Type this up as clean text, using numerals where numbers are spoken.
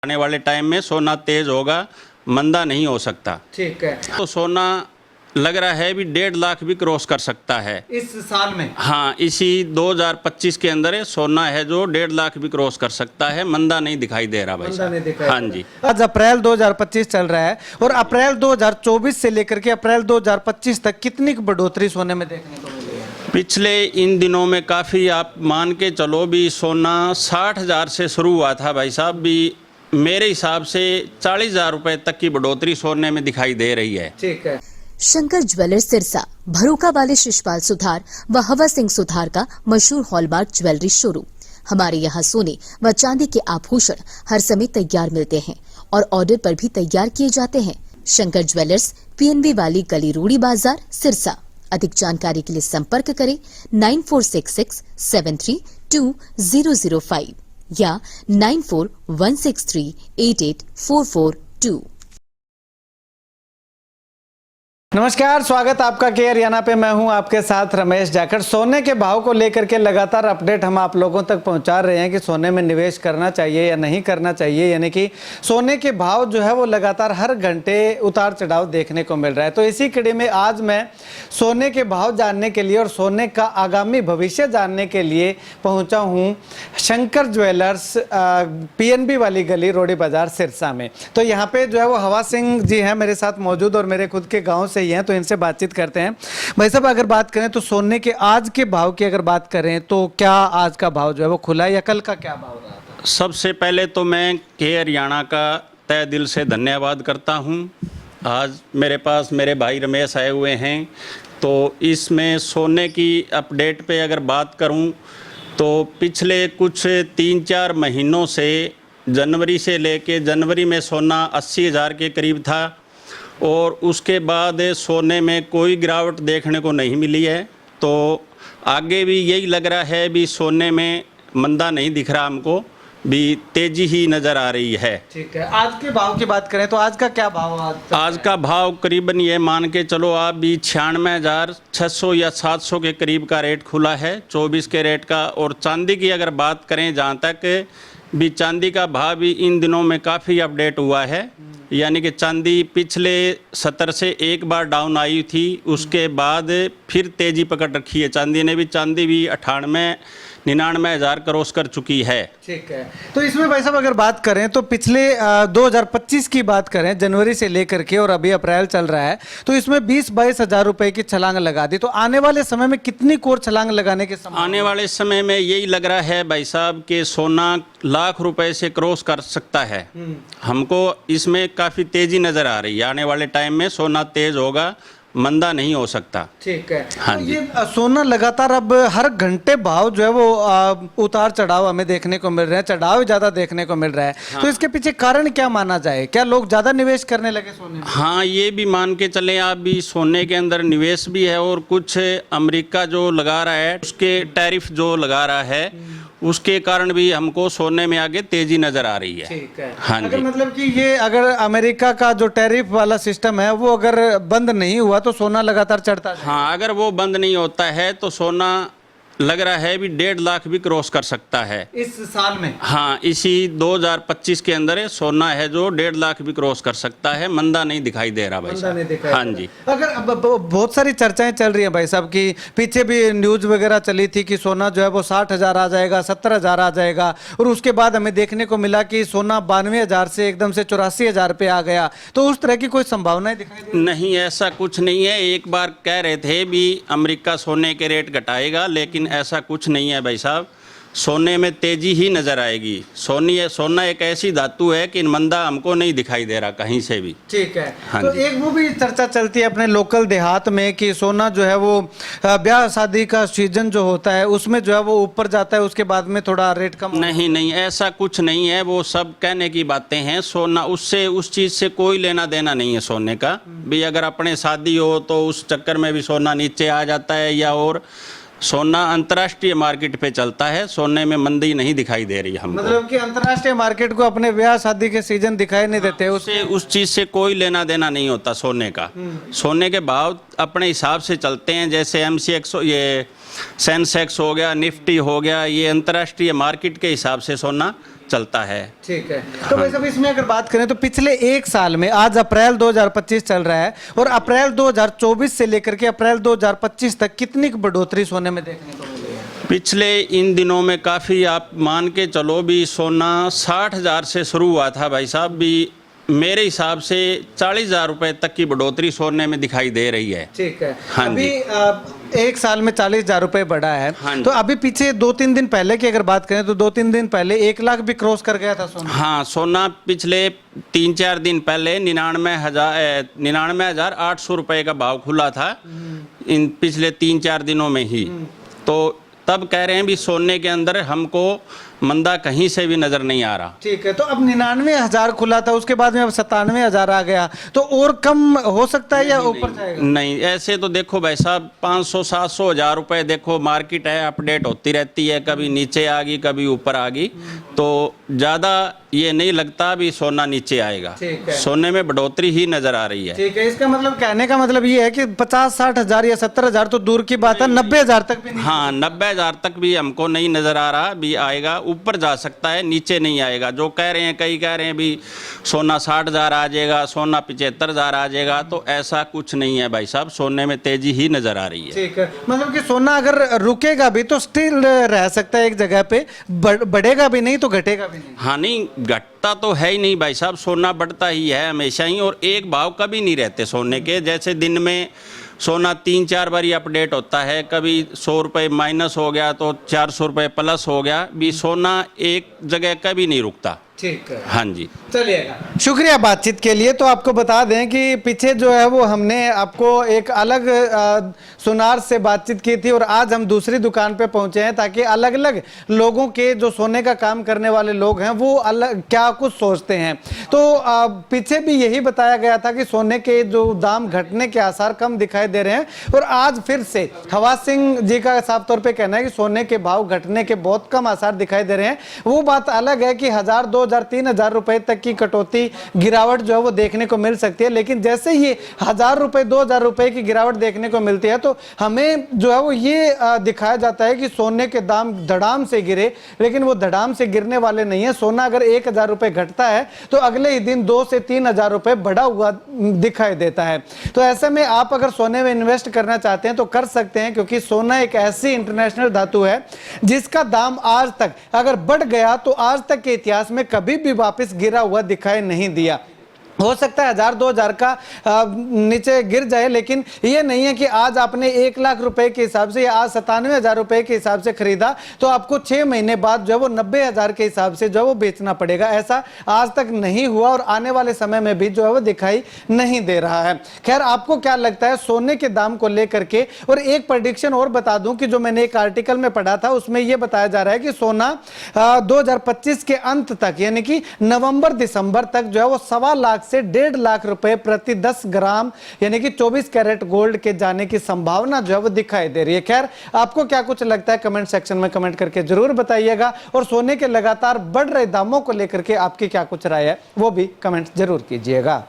आने वाले टाइम में सोना तेज होगा, मंदा नहीं हो सकता। ठीक है। तो सोना लग रहा है भी 1.5 लाख भी क्रॉस कर सकता है इस साल में। हाँ, इसी 2025 के अंदर सोना है जो 1.5 लाख भी क्रॉस कर सकता है, मंदा नहीं दिखाई दे रहा भाई साहब। हाँ जी। आज अप्रैल 2025 चल रहा है और अप्रैल 2024 से लेकर के अप्रैल 2025 तक कितनी बढ़ोतरी सोने में देखने को मिली है? पिछले इन दिनों में काफ़ी, आप मान के चलो भी सोना 60,000 से शुरू हुआ था भाई साहब, भी मेरे हिसाब से 40,000 रुपए तक की बढ़ोतरी सोने में दिखाई दे रही है। ठीक है। शंकर ज्वेलर्स सिरसा, भरोका वाले शिशपाल सुथार व हवा सिंह सुथार का मशहूर हॉलमार्क ज्वेलरी शोरूम। हमारे यहाँ सोने व चांदी के आभूषण हर समय तैयार मिलते हैं और ऑर्डर पर भी तैयार किए जाते हैं। शंकर ज्वेलर्स, PNB वाली गली, रूड़ी बाजार, सिरसा। अधिक जानकारी के लिए संपर्क करें 9466732005 या 9416388442। नमस्कार, स्वागत आपका के हरियाणा पे। मैं हूं आपके साथ रमेश जाखड़। सोने के भाव को लेकर के लगातार अपडेट हम आप लोगों तक पहुंचा रहे हैं कि सोने में निवेश करना चाहिए या नहीं करना चाहिए, यानी कि सोने के भाव जो है वो लगातार हर घंटे उतार चढ़ाव देखने को मिल रहा है। तो इसी कड़ी में आज मैं सोने के भाव जानने के लिए और सोने का आगामी भविष्य जानने के लिए पहुँचा हूँ शंकर ज्वेलर्स, PNB वाली गली, रोडी बाजार, सिरसा में। तो यहाँ पे जो है वो हवा सिंह जी हैं मेरे साथ मौजूद और मेरे खुद के गाँव से ही हैं, तो इनसे बातचीत करते हैं। भाई साहब, अगर बात करें तो सोने के आज के भाव की अगर बात करें तो क्या आज का भाव जो है वो खुला है या कल का क्या भाव रहा था? सबसे पहले तो मैं के हरियाणा का तहे दिल से धन्यवाद करता हूं। आज मेरे पास मेरे भाई रमेश आए हुए हैं, तो इसमें सोने की अपडेट पे अगर बात करूं तो पिछले कुछ 3-4 महीनों से, जनवरी से लेके, जनवरी में सोना 80,000 के करीब था और उसके बाद सोने में कोई गिरावट देखने को नहीं मिली है। तो आगे भी यही लग रहा है भी सोने में मंदा नहीं दिख रहा हमको, भी तेजी ही नज़र आ रही है। ठीक है। आज के भाव की बात करें तो आज का क्या भाव? आज का भाव करीबन ये मान के चलो आप भी 96,600 या 700 के करीब का रेट खुला है, 24 के रेट का। और चांदी की अगर बात करें, जहाँ तक भी चांदी का भाव भी इन दिनों में काफ़ी अपडेट हुआ है, यानी कि चांदी पिछले 70 से एक बार डाउन आई थी, उसके बाद फिर तेज़ी पकड़ रखी है चांदी ने भी। चांदी भी 98-99,000 क्रॉस कर चुकी है। ठीक है। तो इसमें भाई साहब अगर बात करें तो पिछले 2025 की बात करें, जनवरी से लेकर के और अभी अप्रैल चल रहा है, तो इसमें 20-22 हज़ार रुपए की छलांग लगा दी। तो आने वाले समय में कितनी और छलांग लगाने के समय? आने वाले समय में यही लग रहा है भाई साहब कि सोना लाख रुपए से क्रॉस कर सकता है। हमको इसमें काफ़ी तेज़ी नज़र आ रही है। आने वाले टाइम में सोना तेज़ होगा, मंदा नहीं हो सकता। ठीक है। हाँ तो जी। ये सोना लगातार अब हर घंटे भाव जो है वो उतार चढ़ाव हमें देखने को मिल रहे हैं, चढ़ाव ज़्यादा देखने को मिल रहा है। हाँ। तो इसके पीछे कारण क्या माना जाए? क्या लोग ज़्यादा निवेश करने लगे सोने में? हाँ, ये भी मान के चले आप भी, सोने के अंदर निवेश भी है और कुछ अमेरिका जो लगा रहा है, उसके टैरिफ जो लगा रहा है, उसके कारण भी हमको सोने में आगे तेजी नजर आ रही है। ठीक है। हाँ अगर जी। मतलब कि ये अगर अमेरिका का जो टैरिफ वाला सिस्टम है वो अगर बंद नहीं हुआ तो सोना लगातार चढ़ता जाएगा। हाँ, अगर वो बंद नहीं होता है तो सोना लग रहा है भी 1.5 लाख भी क्रॉस कर सकता है इस साल में। हाँ, इसी 2025 के अंदर सोना है जो 1.5 लाख भी क्रॉस कर सकता है, मंदा नहीं दिखाई दे रहा भाई साहब। हाँ जी। अगर बहुत सारी चर्चाएं चल रही हैं भाई साहब की, पीछे भी न्यूज वगैरह चली थी कि सोना जो है वो 60,000 आ जाएगा, 70,000 आ जाएगा, और उसके बाद हमें देखने को मिला कि सोना 92,000 से एकदम से 84,000 पे आ गया। तो उस तरह की कोई संभावनाएं दिखाई दे? नहीं, ऐसा कुछ नहीं है। एक बार कह रहे थे भी अमेरिका सोने के रेट घटाएगा, लेकिन ऐसा कुछ नहीं है भाई साहब। सोने में तेजी ही नजर आएगी। सोना एक ऐसी धातु है कि मंदा हमको नहीं दिखाई दे रहा कहीं से भी। ठीक है। हाँ तो जी। एक वो भी चर्चा चलती है अपने लोकल देहात में कि सोना जो है वो ब्याह शादी का सीजन जो होता है उसमें जो है वो ऊपर जाता है, उसके बाद में थोड़ा रेट कम। नहीं नहीं, ऐसा कुछ नहीं है, वो सब कहने की बातें हैं। सोना उससे, उस चीज़ से कोई लेना देना नहीं है सोने का भी। अगर अपने शादी हो तो उस चक्कर में भी सोना नीचे आ जाता है, या और सोना अंतर्राष्ट्रीय मार्केट पे चलता है, सोने में मंदी नहीं दिखाई दे रही हमको। मतलब कि अंतर्राष्ट्रीय मार्केट को अपने ब्याह शादी के सीजन दिखाई नहीं देते, उससे उस चीज़ से कोई लेना देना नहीं होता सोने का। सोने के भाव अपने हिसाब से चलते हैं। जैसे MCX ये सेंसेक्स हो गया, निफ्टी हो गया, ये अंतर्राष्ट्रीय मार्केट के हिसाब से सोना चलता है। ठीक है। तो भाई साहब इसमें अगर बात करें तो पिछले एक साल में, आज अप्रैल 2025 चल रहा है और अप्रैल 2024 से लेकर के अप्रैल 2025 तक कितनी बढ़ोतरी सोने में देखने को मिली है? पिछले इन दिनों में काफ़ी, आप मान के चलो भी, सोना 60,000 से शुरू हुआ था भाई साहब, भी मेरे हिसाब से 40,000 रुपए तक की बढ़ोतरी सोने में दिखाई दे रही है। ठीक है। हाँ अभी जी। एक साल में 40,000 रुपए बढ़ा है। हाँ जी। तो अभी पीछे 2-3 दिन पहले की अगर बात करें तो 2-3 दिन पहले 1 लाख भी क्रॉस कर गया था सोना। हाँ, सोना पिछले 3-4 दिन पहले 99,800 रुपए का भाव खुला था, इन पिछले 3-4 दिनों में ही। तो तब कह रहे हैं भी सोने के अंदर हमको मंदा कहीं से भी नजर नहीं आ रहा। ठीक है। तो अब 99,000 खुला था, उसके बाद में अब 97,000 आ गया, तो और कम हो सकता है या ऊपर जाएगा? नहीं, ऐसे तो देखो भाई साहब, 500-700 हज़ार रुपए, देखो मार्केट है, अपडेट होती रहती है, कभी नीचे आ गई कभी ऊपर आ गई, तो ज़्यादा ये नहीं लगता भी सोना नीचे आएगा। ठीक है। सोने में बढ़ोतरी ही नजर आ रही है। ठीक है। इसका मतलब, कहने का मतलब ये है कि 50-60 हज़ार या 70,000 तो दूर की बात है, 90,000 तक भी नहीं? हाँ, 90,000 तक भी हमको नहीं नजर आ रहा भी आएगा, ऊपर जा सकता है, नीचे नहीं आएगा। जो कह रहे हैं, कई कह रहे हैं भी सोना 60,000 आ जाएगा, सोना 75,000 आ जाएगा, तो ऐसा कुछ नहीं है भाई साहब, सोने में तेजी ही नजर आ रही है। ठीक है। मतलब कि सोना अगर रुकेगा भी तो स्टिल रह सकता है एक जगह पे, बढ़ेगा भी नहीं तो घटेगा भी नहीं। हाँ, नहीं घटता तो है ही नहीं भाई साहब, सोना बढ़ता ही है हमेशा ही, और एक भाव कभी नहीं रहते सोने के। जैसे दिन में सोना 3-4 बार ही अपडेट होता है, कभी 100 रुपये माइनस हो गया तो 400 रुपये प्लस हो गया, भी सोना एक जगह कभी नहीं रुकता। ठीक है। हाँ जी। चलिएगा, शुक्रिया बातचीत के लिए। तो आपको बता दें कि पीछे जो है वो हमने आपको एक अलग सुनार से बातचीत की थी और आज हम दूसरी दुकान पे पहुंचे हैं ताकि अलग अलग लोगों के, जो सोने का काम करने वाले लोग हैं, वो अलग क्या कुछ सोचते हैं। तो पीछे भी यही बताया गया था कि सोने के जो दाम घटने के आसार कम दिखाई दे रहे हैं, और आज फिर से हवास सिंह जी का साफ तौर पर कहना है कि सोने के भाव घटने के बहुत कम आसार दिखाई दे रहे हैं। वो बात अलग है कि 1,000, 2,000, 3,000 रुपए तक की कटौती, गिरावट जो है वो देखने को मिल सकती है, लेकिन जैसे ही 1,000 रुपए, 2,000 रुपए की गिरावट देखने को मिलती है तो हमें जो है वो ये दिखाया जाता है कि सोने के दाम धड़ाम से गिरे, लेकिन वो धड़ाम से गिरने वाले नहीं है। सोना अगर 1,000 रुपए घटता है तो अगले ही दिन 2 से 3,000 रुपए बढ़ा हुआ दिखाई देता है। तो ऐसे में आप अगर सोने में इन्वेस्ट करना चाहते हैं तो कर सकते हैं, क्योंकि सोना एक ऐसी इंटरनेशनल धातु है जिसका दाम आज तक अगर बढ़ गया तो आज तक के इतिहास में कभी भी वापस गिरा हुआ दिखाई नहीं दिया। हो सकता है 1,000-2,000 का नीचे गिर जाए, लेकिन ये नहीं है कि आज आपने 1 लाख रुपए के हिसाब से या आज 97,000 रुपए के हिसाब से खरीदा तो आपको 6 महीने बाद जो है वो 90,000 के हिसाब से जो है वो बेचना पड़ेगा। ऐसा आज तक नहीं हुआ और आने वाले समय में भी जो है वो दिखाई नहीं दे रहा है। खैर, आपको क्या लगता है सोने के दाम को लेकर के? और एक प्रेडिक्शन और बता दूं कि जो मैंने एक आर्टिकल में पढ़ा था उसमें यह बताया जा रहा है कि सोना 2025 के अंत तक, यानी कि नवंबर-दिसंबर तक जो है वो 1.25 लाख से 1.5 लाख रुपए प्रति 10 ग्राम यानी कि 24 कैरेट गोल्ड के जाने की संभावना जो है वो दिखाई दे रही है। खैर, आपको क्या कुछ लगता है कमेंट सेक्शन में कमेंट करके जरूर बताइएगा, और सोने के लगातार बढ़ रहे दामों को लेकर के आपकी क्या कुछ राय है वो भी कमेंट जरूर कीजिएगा।